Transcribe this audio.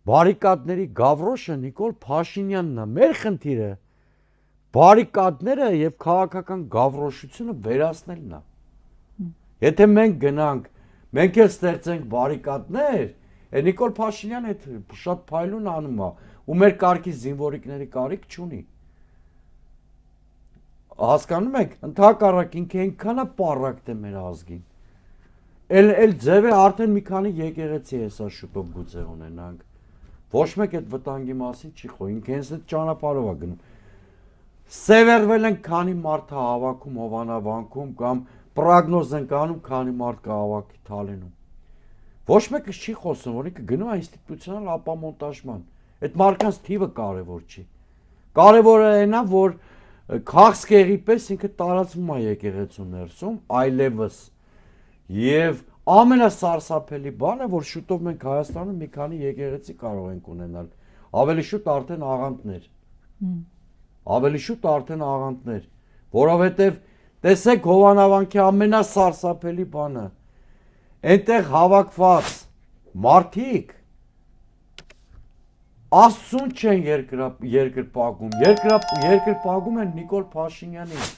Բարիկադների Գավրոշը Նիկոլ Փաշինյանն է, մեր խնդիրը բարիկադները եւ քաղաքական գավրոշությունը վերացնելն է։ Եթե մենք գնանք, մենք էլ ստեղծենք բարիկադներ, Նիկոլ Փաշինյանը այդ շատ փայլուն անում է, ու մեր կարգի զինվորիկների կարիք չունի։ Հասկանում եք, ընդհակառակ ինքը այնքան է պառակտ է մեր ազգին։ Էլ ձևը արդեն մի քանի եկեղեցի հեսա շուտով գուցե ունենանք։ Ոչ մեկ այդ վտանգի մասին չի խոսում, ինքը հենց այդ ճանապարհով է գնում։ Սևեռվել են քանի մարդ է հավաքում Հովանավանքում կամ պրոգնոզ են անում քանի մարդ կհավաքի Թալենում։ Ոչ մեկը չի խոսում, որ ինքը գնում է ինստիտուցիոնալ ապամոնտաժման։ Այդ մարդկանց թիվը կարևոր չի։ Կարևորը այն է, որ քաղցկեղի պես ինքը տարածվում է եկեղեցու ներսում, այլևս։ Եվ ամենասարսափելի բանը, որ շուտով մենք Հայաստանում մի քանի եկեղեցի կարող ենք ունենալ, ավելի շուտ արդեն աղանդներ։ Ավելի շուտ արդեն աղանդներ, որովհետև տեսեք Հովանավանքի ամենասարսափելի բանը, այնտեղ հավաքված մարդիկ Աստծուն չեն երկրպագում, երկրպագում են Նիկոլ Փաշինյանին։